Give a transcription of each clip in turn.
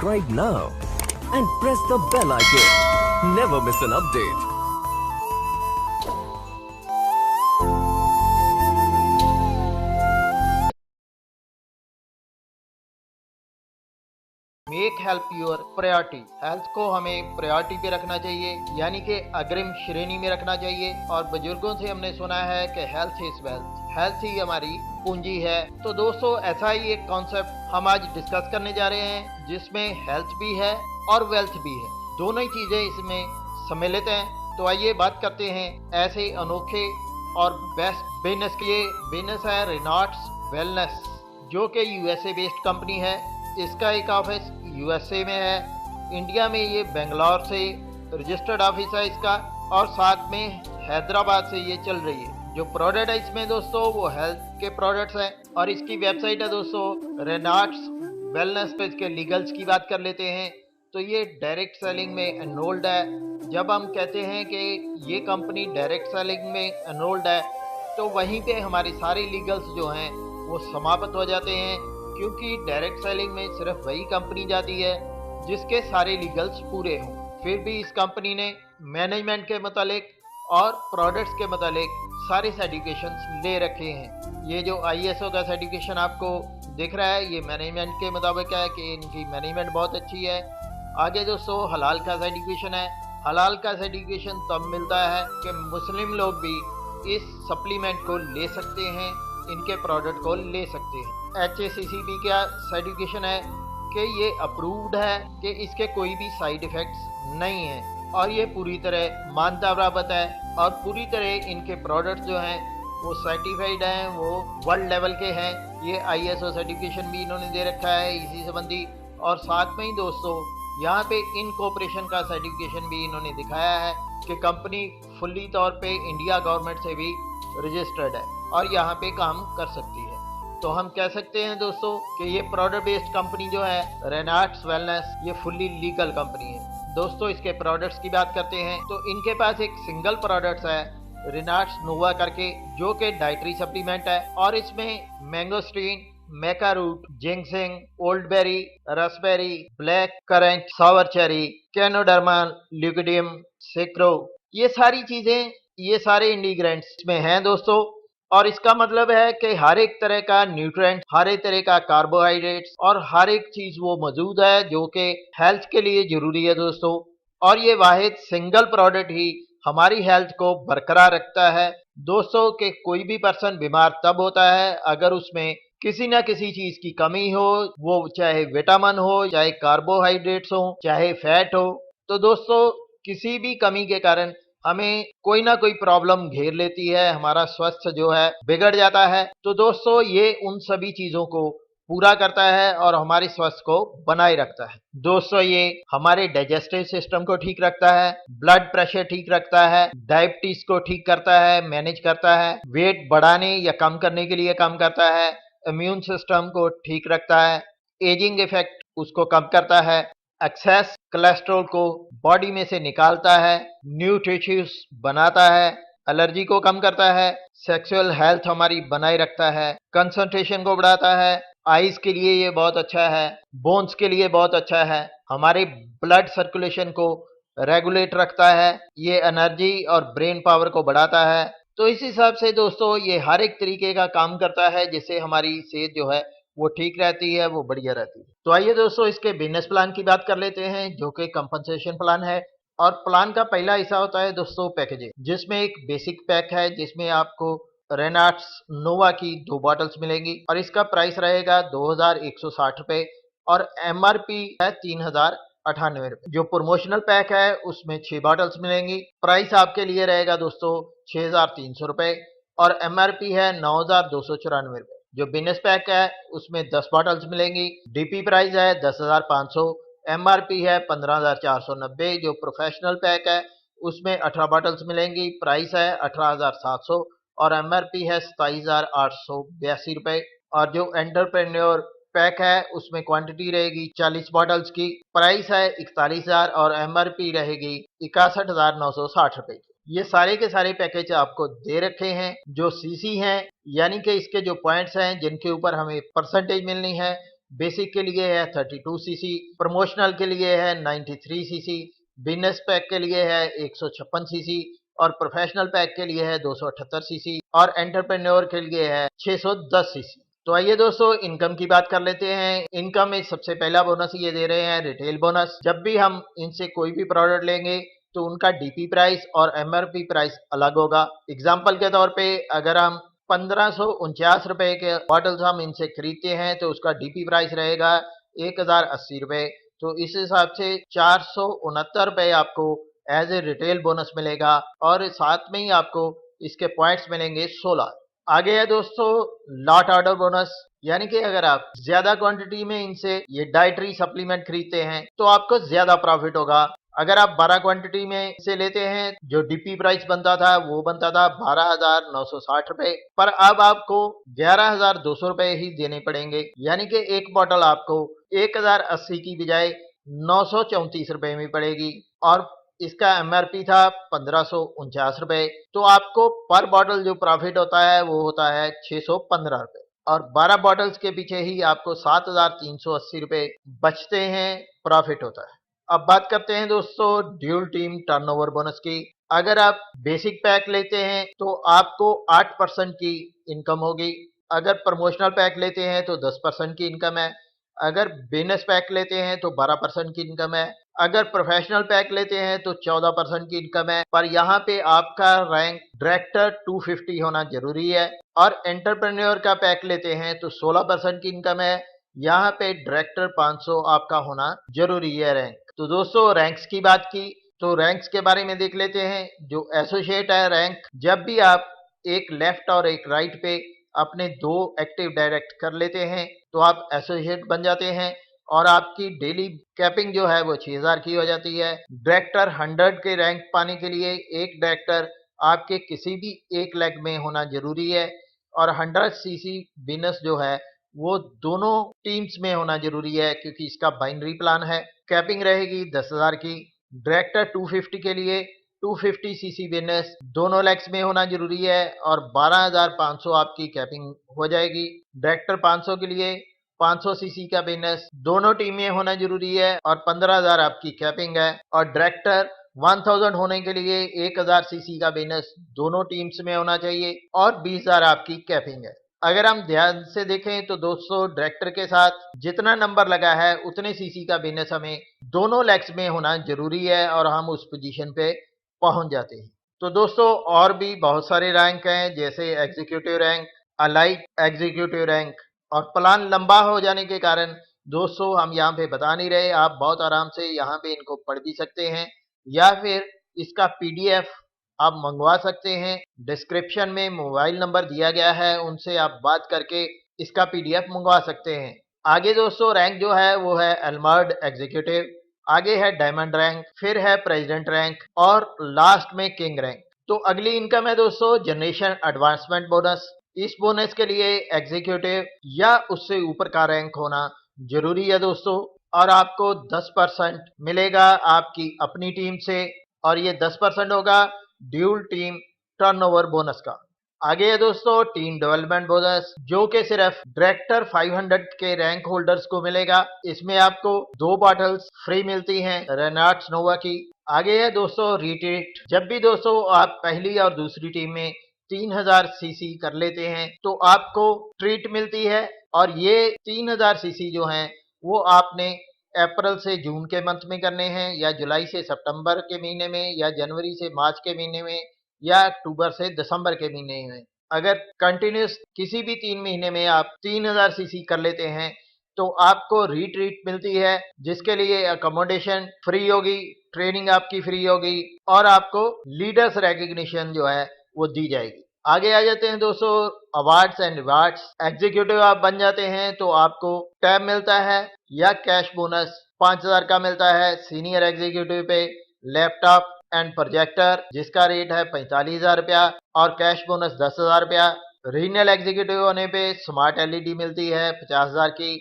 subscribe now and press the bell icon. Never miss an update. Make help your priority. Health को हमें priority पे रखना चाहिए, यानी कि अग्रिम श्रेणी में रखना चाहिए। और बुजुर्गों से हमने सुना है कि हेल्थ इज वेल्थ, हेल्थ ही हमारी पूंजी है। तो दोस्तों, ऐसा ही एक कॉन्सेप्ट हम आज डिस्कस करने जा रहे हैं, जिसमें हेल्थ भी है और वेल्थ भी है, दोनों ही चीजें इसमें सम्मिलित हैं। तो आइए बात करते हैं ऐसे अनोखे और बेस्ट बिजनेस के। बिजनेस है रेनॉल्ड्स वेलनेस, जो कि यूएसए बेस्ड कंपनी है। इसका एक ऑफिस यूएसए में है। इंडिया में ये बेंगलोर से रजिस्टर्ड ऑफिस है इसका, और साथ में हैदराबाद से ये चल रही है। जो प्रोडक्ट है इसमें दोस्तों, वो हेल्थ के प्रोडक्ट्स हैं। और इसकी वेबसाइट है दोस्तों रेनॉल्ड्स वेलनेस। पे इसके लीगल्स की बात कर लेते हैं तो ये डायरेक्ट सेलिंग में एनरोल्ड है। जब हम कहते हैं कि ये कंपनी डायरेक्ट सेलिंग में एनरोल्ड है, तो वहीं पे हमारी सारी लीगल्स जो हैं वो समाप्त हो जाते हैं, क्योंकि डायरेक्ट सेलिंग में सिर्फ वही कंपनी जाती है जिसके सारे लीगल्स पूरे हों। फिर भी इस कंपनी ने मैनेजमेंट के मुतालिक और प्रोडक्ट्स के मुतालिक सारे सर्टिफिकेशंस ले रखे हैं। ये जो आईएसओ का सर्टिफिकेशन आपको दिख रहा है, ये मैनेजमेंट के मुताबिक है कि इनकी मैनेजमेंट बहुत अच्छी है। आगे दोस्तों हलाल का सर्टिफिकेशन है। हलाल का सर्टिफिकेशन तब मिलता है कि मुस्लिम लोग भी इस सप्लीमेंट को ले सकते हैं, इनके प्रोडक्ट को ले सकते हैं। HACCP का सर्टिफिकेशन है कि ये अप्रूव्ड है, कि इसके कोई भी साइड इफ़ेक्ट्स नहीं हैं, और ये पूरी तरह मानता प्राप्त है। और पूरी तरह इनके प्रोडक्ट्स जो हैं वो सर्टिफाइड हैं, वो वर्ल्ड लेवल के हैं। ये ISO सर्टिफिकेशन भी इन्होंने दे रखा है इसी संबंधी। और साथ में ही दोस्तों यहाँ पे इनकॉर्पोरेशन का सर्टिफिकेशन भी इन्होंने दिखाया है कि कंपनी फुल्ली तौर पे इंडिया गवर्नमेंट से भी रजिस्टर्ड है और यहाँ पे काम कर सकती है। तो हम कह सकते हैं दोस्तों कि ये प्रोडक्ट बेस्ड कंपनी जो है रेनॉल्ड्स वेलनेस, ये फुल्ली लीगल कंपनी है। दोस्तों इसके प्रोडक्ट्स की बात करते हैं तो इनके पास एक सिंगल प्रोडक्ट्स है रेनॉल्ड्स नोवा करके, जो कि डाइटरी सप्लीमेंट है। और इसमें मैंगोस्टीन, मेका रूट, जिंगसिंग, ओल्डबेरी, रसबेरी, ब्लैक करंट, सावर चेरी, कैनोडर्मा, ल्यूकोडियम, सेक्रो, ये सारी चीजें, ये सारे इंग्रेडिएंट्स में हैं दोस्तों। और इसका मतलब है कि हर एक तरह का न्यूट्रिएंट, हर एक तरह का कार्बोहाइड्रेट्स और हर एक चीज वो मौजूद है जो कि हेल्थ के लिए जरूरी है दोस्तों। और ये वाहिद सिंगल प्रोडक्ट ही हमारी हेल्थ को बरकरार रखता है दोस्तों। कि कोई भी पर्सन बीमार तब होता है अगर उसमें किसी ना किसी चीज की कमी हो, वो चाहे विटामिन हो, चाहे कार्बोहाइड्रेट्स हो, चाहे फैट हो। तो दोस्तों किसी भी कमी के कारण हमें कोई ना कोई प्रॉब्लम घेर लेती है, हमारा स्वास्थ्य जो है बिगड़ जाता है। तो दोस्तों ये उन सभी चीजों को पूरा करता है और हमारे स्वास्थ्य को बनाए रखता है। दोस्तों ये हमारे डाइजेस्टिव सिस्टम को ठीक रखता है, ब्लड प्रेशर ठीक रखता है, डायबिटीज को ठीक करता है, मैनेज करता है, वेट बढ़ाने या कम करने के लिए काम करता है, इम्यून सिस्टम को ठीक रखता है, एजिंग इफेक्ट उसको कम करता है, एक्सेस कोलेस्ट्रॉल को बॉडी में से निकालता है, न्यू टिश्यूज बनाता है, एलर्जी को कम करता है, सेक्सुअल हेल्थ हमारी बनाए रखता है, कंसंट्रेशन को बढ़ाता है, आईज के लिए ये बहुत अच्छा है, बोन्स के लिए बहुत अच्छा है, हमारे ब्लड सर्कुलेशन को रेगुलेट रखता है, ये एनर्जी और ब्रेन पावर को बढ़ाता है। तो इस हिसाब से दोस्तों ये हर एक तरीके का काम करता है जिससे हमारी सेहत जो है वो ठीक रहती है, वो बढ़िया रहती है। तो आइए दोस्तों इसके बिजनेस प्लान की बात कर लेते हैं, जो कि कंपनसेशन प्लान है। और प्लान का पहला हिस्सा होता है दोस्तों पैकेजिंग, जिसमें एक बेसिक पैक है जिसमें आपको रेनॉल्ड्स नोवा की 2 बॉटल्स मिलेंगी और इसका प्राइस रहेगा 2160 रुपए और MRP है 3098 रुपए। जो प्रमोशनल पैक है उसमें 6 बॉटल्स मिलेंगी, प्राइस आपके लिए रहेगा दोस्तों 6300 रुपए और MRP है 9294 रुपए। जो बिजनेस पैक है उसमें 10 बॉटल्स मिलेंगी, DP प्राइस है 10,500, MRP है 15,490। जो प्रोफेशनल पैक है उसमें 18 बॉटल्स मिलेंगी, प्राइस है 18,700 और MRP है 27,882 रुपए। और जो एंटरप्रेन्योर पैक है उसमें क्वांटिटी रहेगी 40 बॉटल्स की, प्राइस है 41,000 और MRP रहेगी 61,960 रुपए की। ये सारे के सारे पैकेज आपको दे रखे हैं। जो CC हैं यानी कि इसके जो पॉइंट्स हैं जिनके ऊपर हमें परसेंटेज मिलनी है, बेसिक के लिए है 32 सीसी, प्रमोशनल के लिए है 93 सीसी, बिजनेस पैक के लिए है 156 सीसी और प्रोफेशनल पैक के लिए है 278 सीसी और एंटरप्रेन्योर के लिए है 610 सीसी। तो आइए दोस्तों इनकम की बात कर लेते हैं। इनकम में सबसे पहला बोनस ये दे रहे हैं रिटेल बोनस। जब भी हम इनसे कोई भी प्रोडक्ट लेंगे तो उनका डीपी प्राइस और एमआरपी प्राइस अलग होगा। एग्जाम्पल के तौर पे अगर हम 1549 के बॉटल्स हम इनसे खरीदते हैं तो उसका डीपी प्राइस रहेगा 1080 रुपए। तो इस हिसाब से 469 रुपए आपको एज ए रिटेल बोनस मिलेगा और साथ में ही आपको इसके पॉइंट्स मिलेंगे 16। आगे है दोस्तों लॉट ऑर्डर बोनस, यानी कि अगर आप ज्यादा क्वांटिटी में इनसे ये डाइटरी सप्लीमेंट खरीदते हैं तो आपको ज्यादा प्रॉफिट होगा। अगर आप 12 क्वांटिटी में इसे लेते हैं, जो डीपी प्राइस बनता था वो बनता था 12,960 रुपए, पर अब आपको 11,200 रुपए ही देने पड़ेंगे, यानी कि एक बॉटल आपको 1,080 की बजाय 934 रुपए में पड़ेगी और इसका एमआरपी था 1549 रुपए। तो आपको पर बॉटल जो प्रॉफिट होता है वो होता है 615 रुपए और 12 बॉटल्स के पीछे ही आपको 7,380 रुपए बचते हैं, प्रॉफिट होता है। अब बात करते हैं दोस्तों ड्यूल टीम टर्नओवर बोनस की। अगर आप बेसिक पैक लेते हैं तो आपको 8% की इनकम होगी। अगर प्रमोशनल पैक लेते हैं तो 10% की इनकम है। अगर बिजनेस पैक लेते हैं तो 12% की इनकम है। अगर प्रोफेशनल पैक लेते हैं तो 14% की इनकम है, पर यहाँ पे आपका रैंक डायरेक्टर 250 होना जरूरी है। और एंटरप्रेन्योर का पैक लेते हैं तो 16% की इनकम है, यहाँ पे डायरेक्टर 500 आपका होना जरूरी है रैंक। तो दोस्तों रैंक्स की बात की तो रैंक्स के बारे में देख लेते हैं। जो एसोसिएट है रैंक, जब भी आप एक लेफ्ट और एक राइट पे अपने दो एक्टिव डायरेक्ट कर लेते हैं तो आप एसोसिएट बन जाते हैं और आपकी डेली कैपिंग जो है वो 6,000 की हो जाती है। डायरेक्टर 100 के रैंक पाने के लिए एक डायरेक्टर आपके किसी भी एक लेग में होना जरूरी है और 100 सीसी बिजनेस जो है वो दोनों टीम्स में होना जरूरी है, क्योंकि इसका बाइनरी प्लान है। कैपिंग रहेगी 10,000 की। डायरेक्टर 250 के लिए 250 सीसी बिजनेस दोनों लेग्स में होना जरूरी है और 12,500 आपकी कैपिंग हो जाएगी। डायरेक्टर 500 के लिए 500 सीसी का बिजनेस दोनों टीम में होना जरूरी है और 15,000 आपकी कैपिंग है। और डायरेक्टर 1000 होने के लिए 1,000 सीसी का बिजनेस दोनों टीम्स में होना चाहिए और 20,000 आपकी कैपिंग है। अगर हम ध्यान से देखें तो दोस्तों डायरेक्टर के साथ जितना नंबर लगा है उतने सीसी का बिजनेस हमें दोनों लेग्स में होना जरूरी है और हम उस पोजीशन पे पहुंच जाते हैं। तो दोस्तों और भी बहुत सारे रैंक हैं, जैसे executive rank, elite executive rank, और प्लान लंबा हो जाने के कारण दोस्तों हम यहाँ पे बता नहीं रहे। आप बहुत आराम से यहाँ पे इनको पढ़ भी सकते हैं या फिर इसका पीडीएफ आप मंगवा सकते हैं। डिस्क्रिप्शन में मोबाइल नंबर दिया गया है, उनसे आप बात करके इसका पीडीएफ मंगवा सकते हैं। आगे दोस्तों रैंक जो है वो है एलमर्ड एग्जीक्यूटिव, आगे है डायमंड रैंक, फिर है प्रेसिडेंट रैंक और लास्ट में किंग रैंक। तो अगली इनकम है दोस्तों जनरेशन एडवांसमेंट बोनस। इस बोनस के लिए एग्जीक्यूटिव या उससे ऊपर का रैंक होना जरूरी है दोस्तों और आपको 10% मिलेगा आपकी अपनी टीम से और ये 10% होगा ड्यूल टीम टर्नओवर बोनस का। आगे है दोस्तों टीम डेवलपमेंट बोनस, जो कि सिर्फ डायरेक्टर 500 के रैंक होल्डर्स को मिलेगा। इसमें आपको 2 बॉटल्स फ्री मिलती हैं रेनाल्ड्स नोवा की। आगे है दोस्तों रिट्रीट, जब भी दोस्तों आप पहली और दूसरी टीम में 3000 सीसी कर लेते हैं तो आपको ट्रीट मिलती है और ये 3000 सीसी जो हैं वो आपने अप्रैल से जून के मंथ में करने हैं या जुलाई से सितंबर के महीने में या जनवरी से मार्च के महीने में या अक्टूबर से दिसंबर के महीने में। अगर कंटिन्यूस किसी भी 3 महीने में आप 3000 सीसी कर लेते हैं तो आपको रीट्रीट मिलती है, जिसके लिए अकोमोडेशन फ्री होगी, ट्रेनिंग आपकी फ्री होगी और आपको लीडर्स रिकग्निशन जो है वो दी जाएगी। आगे आ जाते हैं दोस्तों अवार्ड्स एंड रिवार्ड्स। एग्जीक्यूटिव आप बन जाते हैं तो आपको टैब मिलता है या कैश बोनस 5,000 का मिलता है। सीनियर एग्जीक्यूटिव पे लैपटॉप एंड प्रोजेक्टर जिसका रेट है 45,000 रुपया और कैश बोनस 10,000 रुपया। रीजनल एग्जीक्यूटिव होने पे स्मार्ट एलईडी मिलती है 50,000 की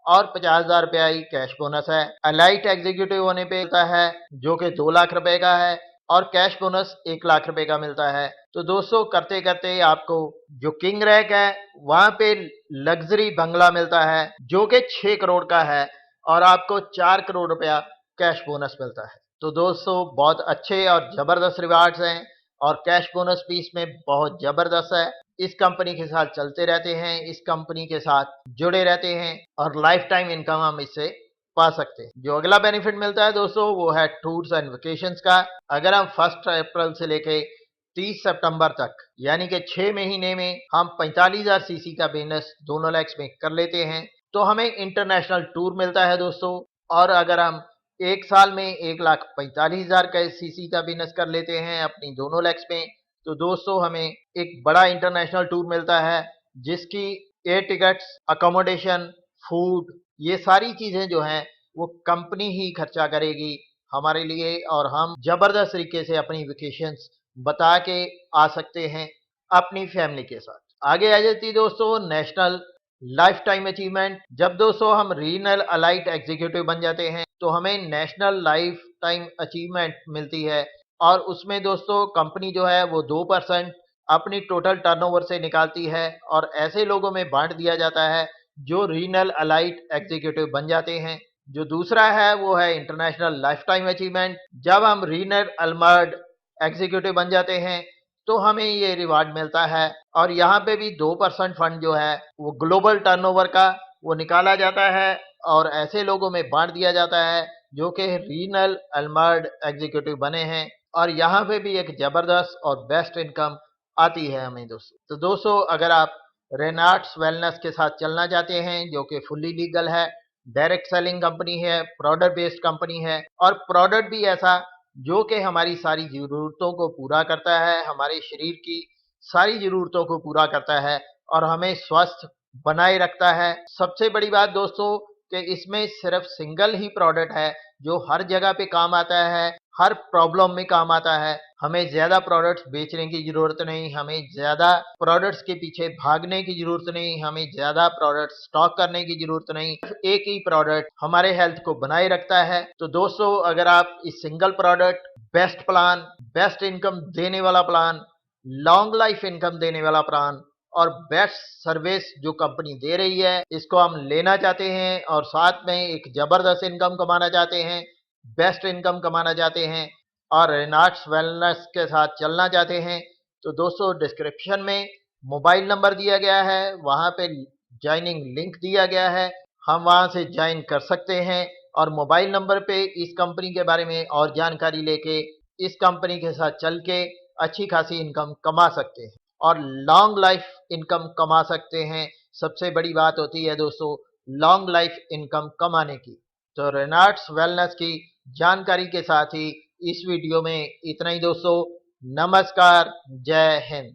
और 50,000 रुपया ही कैश बोनस है। अलाइट एग्जीक्यूटिव होने पे मिलता है जो कि 2 लाख रुपए का है और कैश बोनस 1 लाख रुपए का मिलता है। तो दोस्तों करते करते आपको जो किंग रैंक है वहां पे लग्जरी बंगला मिलता है जो कि 6 करोड़ का है और आपको 4 करोड़ रुपया कैश बोनस मिलता है। तो दोस्तों बहुत अच्छे और जबरदस्त रिवार्ड्स हैं और कैश बोनस भी इसमें बहुत जबरदस्त है। इस कंपनी के साथ चलते रहते हैं, इस कंपनी के साथ जुड़े रहते हैं और लाइफ टाइम इनकम हम इससे पा सकते हैं। जो अगला बेनिफिट मिलता है दोस्तों वो है टूर्स एंड वेकेशंस का। अगर हम 1 अप्रैल से लेके 30 सितंबर तक यानी कि 6 महीने में हम 45,000 सीसी का बिजनेस दोनों लेग्स में कर लेते हैं तो हमें इंटरनेशनल टूर मिलता है दोस्तों। और अगर हम 1 साल में 1,45,000 का सीसी का बिजनेस कर लेते हैं अपनी दोनों लेग्स में तो दोस्तों हमें एक बड़ा इंटरनेशनल टूर मिलता है जिसकी एयर टिकट्स, अकोमोडेशन, फूड ये सारी चीजें जो हैं वो कंपनी ही खर्चा करेगी हमारे लिए और हम जबरदस्त तरीके से अपनी वेकेशंस बता के आ सकते हैं अपनी फैमिली के साथ। आगे आ जाती है दोस्तों नेशनल लाइफ टाइम अचीवमेंट। जब दोस्तों हम रीजनल अलाइट एग्जीक्यूटिव बन जाते हैं तो हमें नेशनल लाइफ टाइम अचीवमेंट मिलती है और उसमें दोस्तों कंपनी जो है वो 2% अपनी टोटल टर्नओवर से निकालती है और ऐसे लोगों में बांट दिया जाता है जो रीजनल अलाइट एग्जीक्यूटिव बन जाते हैं। जो दूसरा है वो है इंटरनेशनल लाइफ टाइम अचीवमेंट। जब हम रीजनल अलमर्ड एग्जीक्यूटिव बन जाते हैं तो हमें ये रिवार्ड मिलता है और यहाँ पे भी 2% फंड जो है वो ग्लोबल टर्नओवर का वो निकाला जाता है और ऐसे लोगों में बांट दिया जाता है जो कि रीजनल अलमर्ड एग्जीक्यूटिव बने हैं और यहाँ पे भी एक जबरदस्त और बेस्ट इनकम आती है हमें दोस्तों। तो दोस्तों अगर आप रेनाल्ड्स वेलनेस के साथ चलना चाहते हैं जो कि फुल्ली लीगल है, डायरेक्ट सेलिंग कंपनी है, प्रोडक्ट बेस्ड कंपनी है और प्रोडक्ट भी ऐसा जो कि हमारी सारी ज़रूरतों को पूरा करता है, हमारे शरीर की सारी ज़रूरतों को पूरा करता है और हमें स्वस्थ बनाए रखता है। सबसे बड़ी बात दोस्तों कि इसमें सिर्फ सिंगल ही प्रोडक्ट है जो हर जगह पे काम आता है, हर प्रॉब्लम में काम आता है। हमें ज़्यादा प्रोडक्ट्स बेचने की ज़रूरत नहीं, हमें ज़्यादा प्रोडक्ट्स के पीछे भागने की ज़रूरत नहीं, हमें ज़्यादा प्रोडक्ट्स स्टॉक करने की ज़रूरत नहीं। सिर्फ एक ही प्रोडक्ट हमारे हेल्थ को बनाए रखता है। तो दोस्तों अगर आप इस single product, best plan, best income देने वाला प्लान, लॉन्ग लाइफ इनकम देने वाला प्लान और बेस्ट सर्विस जो कंपनी दे रही है इसको हम लेना चाहते हैं और साथ में एक जबरदस्त इनकम कमाना चाहते हैं, बेस्ट इनकम कमाना चाहते हैं और रेनाल्ड्स वेलनेस के साथ चलना चाहते हैं तो दोस्तों डिस्क्रिप्शन में मोबाइल नंबर दिया गया है, वहां पे ज्वाइनिंग लिंक दिया गया है, हम वहां से ज्वाइन कर सकते हैं और मोबाइल नंबर पे इस कंपनी के बारे में और जानकारी लेके इस कंपनी के साथ चल के अच्छी खासी इनकम कमा सकते हैं और लॉन्ग लाइफ इनकम कमा सकते हैं। सबसे बड़ी बात होती है दोस्तों लॉन्ग लाइफ इनकम कमाने की। तो रेनाल्ड्स वेलनेस की जानकारी के साथ ही इस वीडियो में इतना ही दोस्तों। नमस्कार, जय हिंद।